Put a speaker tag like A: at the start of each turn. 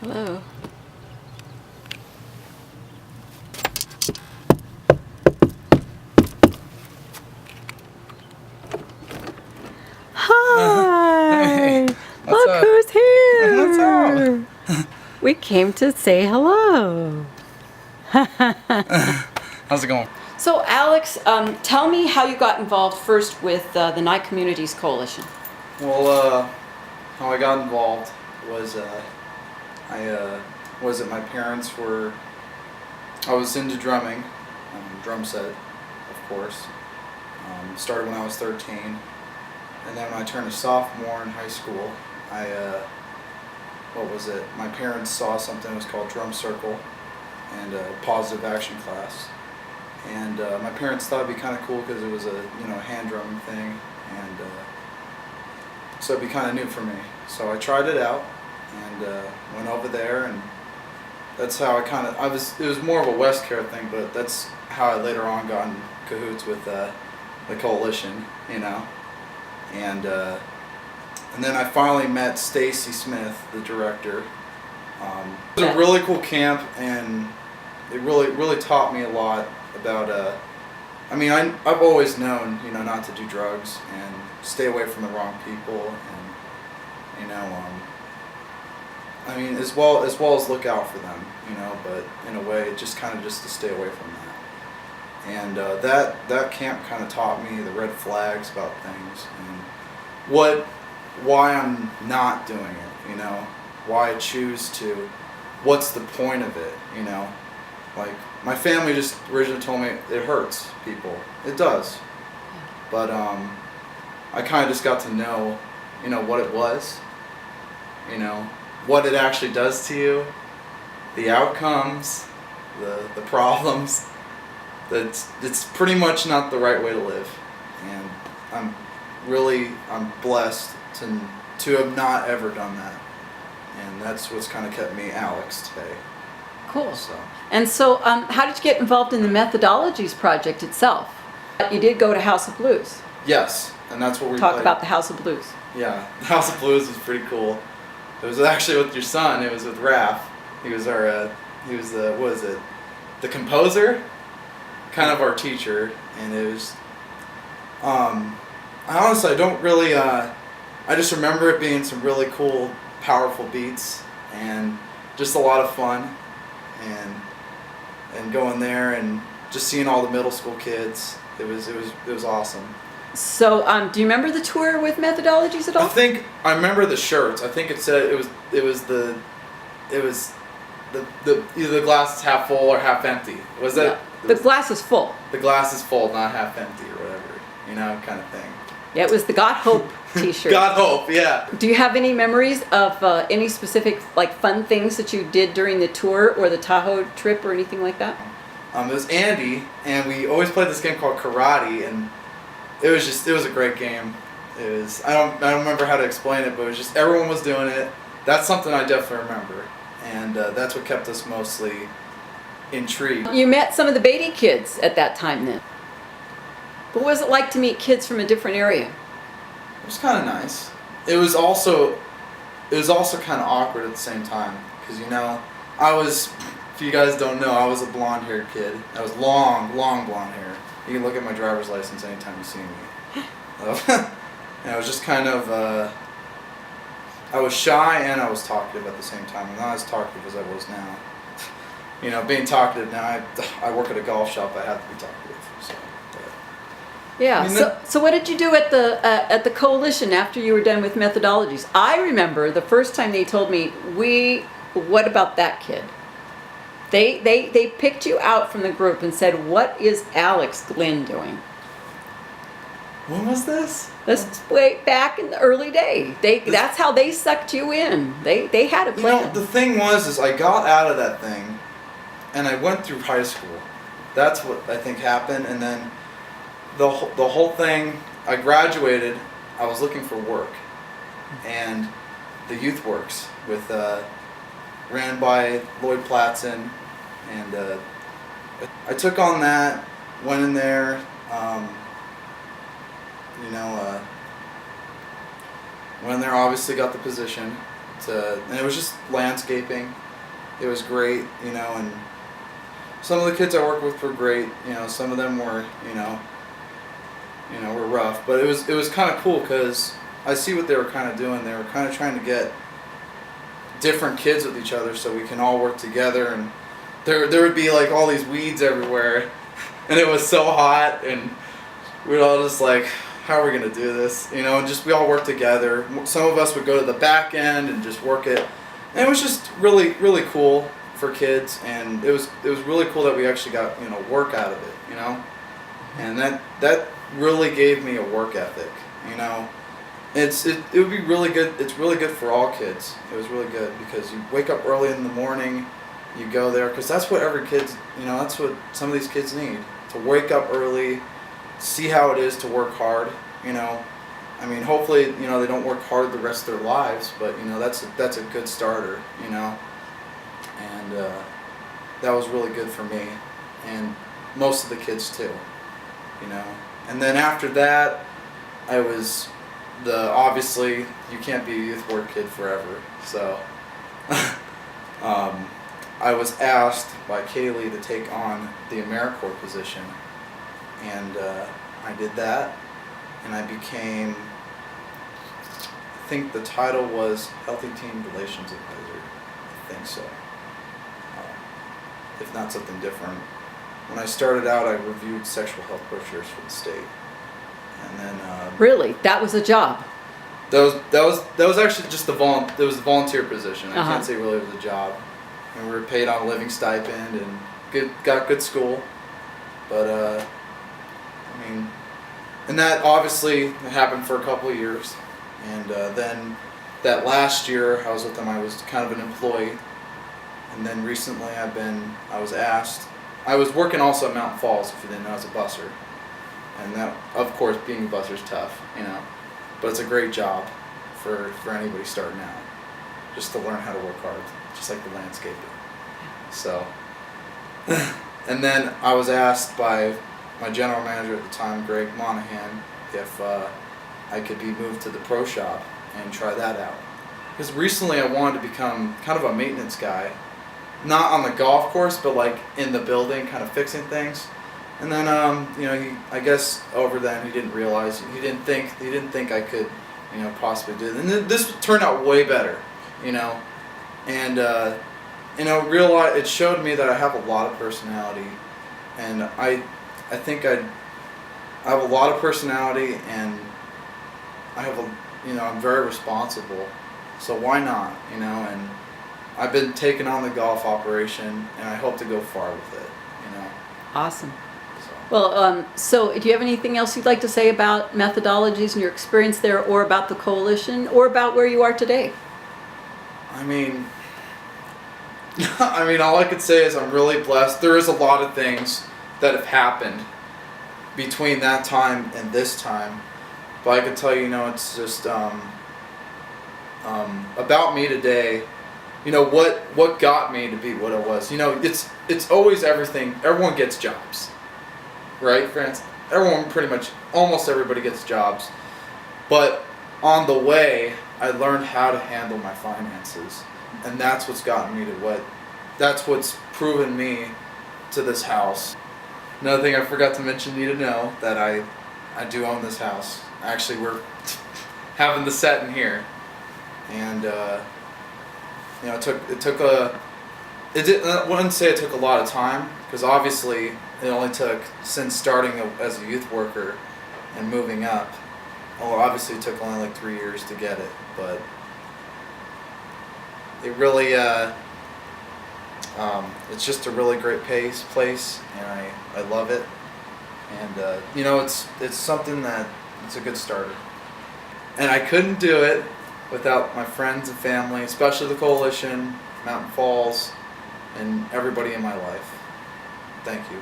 A: Hello. Hi.
B: Hey,
A: Look
B: up?
A: who's here.
B: What's up?
A: We came to say hello.
B: How's it going?
A: So Alex, tell me how you got involved first with the Nye Communities Coalition.
B: Well, how I got involved was my parents were. I was into drumming, drum set, of course. Started when I was 13, and then when I turned a sophomore in high school, my parents saw something that was called Drum Circle and a positive action class. And my parents thought it'd be kind of cool because it was a hand drumming thing, and so it'd be kind of new for me. So I tried it out and went over there, and that's how it was more of a West Care thing, but that's how I later on got in cahoots with the coalition, and then I finally met Stacy Smith, the director. It was a really cool camp, and it really taught me a lot about I've always known not to do drugs and stay away from the wrong people, and as well as look out for them, but in a way just to stay away from that. And that camp kind of taught me the red flags about things and why I'm not doing it, why I choose to, what's the point of it, Like, my family just originally told me it hurts people. It does. But I kind of just got to know, what it was, what it actually does to you, the outcomes, the problems. It's pretty much not the right way to live. And I'm blessed to have not ever done that. And that's what's kind of kept me Alex today.
A: Cool. And so how did you get involved in the Methodologies project itself? You did go to House of Blues.
B: Yes, and that's what we
A: Talk
B: played.
A: about the House of Blues.
B: Yeah, the House of Blues was pretty cool. It was actually with your son. It was with Raph. He was the composer, kind of our teacher, and it was. I don't really. I just remember it being some really cool, powerful beats, and just a lot of fun, and going there and just seeing all the middle school kids. It was awesome.
A: So, do you remember the tour with Methodologies at all?
B: I remember the shirts. I think it said it was the either the glass is half full or half empty. Was that?
A: Yeah. The glass is full.
B: The glass is full, not half empty or whatever, kind of thing.
A: Yeah, it was the Got Hope T-shirt.
B: Got Hope, yeah.
A: Do you have any memories of any specific fun things that you did during the tour or the Tahoe trip or anything like that?
B: It was Andy, and we always played this game called Karate, and it was a great game. It was I don't remember how to explain it, but it was just everyone was doing it. That's something I definitely remember, and that's what kept us mostly intrigued.
A: You met some of the Beatty kids at that time then. What was it like to meet kids from a different area?
B: It was kind of nice. It was also kind of awkward at the same time, because I was, if you guys don't know, I was a blonde-haired kid. I was long blonde hair. You can look at my driver's license anytime you see me. And I was just kind of, I was shy and I was talkative at the same time. I'm not as talkative as I was now. Being talkative now, I work at a golf shop. I have to be talkative. So.
A: Yeah. So what did you do at the coalition after you were done with Methodologies? I remember the first time they told me, what about that kid? They picked you out from the group and said, what is Alex Glynn doing?
B: When was this?
A: This is way back in the early day. That's how they sucked you in. They had a plan.
B: The thing was I got out of that thing, and I went through high school. That's what I think happened, and then the whole thing. I graduated. I was looking for work, and the Youth Works with ran by Lloyd Platson, and I took on that. Went in there. Went in there. Obviously got the position, and it was just landscaping. It was great, and some of the kids I worked with were great. Some of them were, were rough, but it was kind of cool because I see what they were kind of doing. They were kind of trying to get different kids with each other so we can all work together, and there would be like all these weeds everywhere, and it was so hot, and we'd all just like, how are we gonna do this? And just we all work together. Some of us would go to the back end and just work it, and it was just really, really cool for kids, and it was really cool that we actually got work out of it, and that really gave me a work ethic, It would be really good. It's really good for all kids. It was really good because you wake up early in the morning, you go there, because that's what every kid's, that's what some of these kids need, to wake up early, see how it is to work hard, hopefully, they don't work hard the rest of their lives, but, that's a good starter, and that was really good for me, and most of the kids too, and then after that, I was obviously you can't be a youth work kid forever, so I was asked by Kaylee to take on the Americorps position, and I did that, and I became, I think the title was Healthy Teen Relations Advisor, I think so, if not something different. When I started out, I reviewed sexual health brochures for the state. And then
A: really, that was a job.
B: That was actually just it was a volunteer position. I can't say really it was a job. And we were paid on a living stipend and got good school. But and that obviously happened for a couple of years. And then that last year I was with them, I was kind of an employee. And then recently I was asked. I was working also at Mountain Falls, if you didn't know, as a busser. And that, of course, being a busser is tough, but it's a great job for anybody starting out, just to learn how to work hard, just like the landscaping. So, and then I was asked by my general manager at the time, Greg Monahan, if I could be moved to the pro shop and try that out. Because recently I wanted to become kind of a maintenance guy, not on the golf course, but like in the building, kind of fixing things. And then, I guess over then he didn't realize, he didn't think I could, possibly do it. And then this turned out way better, and, realize it showed me that I have a lot of personality, and I think I have a lot of personality, and I have I'm very responsible, so why not, and I've been taking on the golf operation, and I hope to go far with it,
A: Awesome. Well, so do you have anything else you'd like to say about methodologies and your experience there, or about the coalition, or about where you are today?
B: All I could say is I'm really blessed. There is a lot of things that have happened between that time and this time, but I could tell you, it's just about me today. What got me to be what I was. It's always everything. Everyone gets jobs. Right, friends? Everyone, pretty much, almost everybody gets jobs. But on the way, I learned how to handle my finances. And that's what's gotten me to that's what's proven me to this house. Another thing I forgot to mention, you to know, that I do own this house. Actually, we're having the set in here. And, I wouldn't say it took a lot of time, because obviously it only took, since starting as a youth worker and moving up, obviously it took only like 3 years to get it, but it really, it's just a really great place, and I love it, and it's something that, it's a good starter, and I couldn't do it without my friends and family, especially the coalition, Mountain Falls, and everybody in my life. Thank you.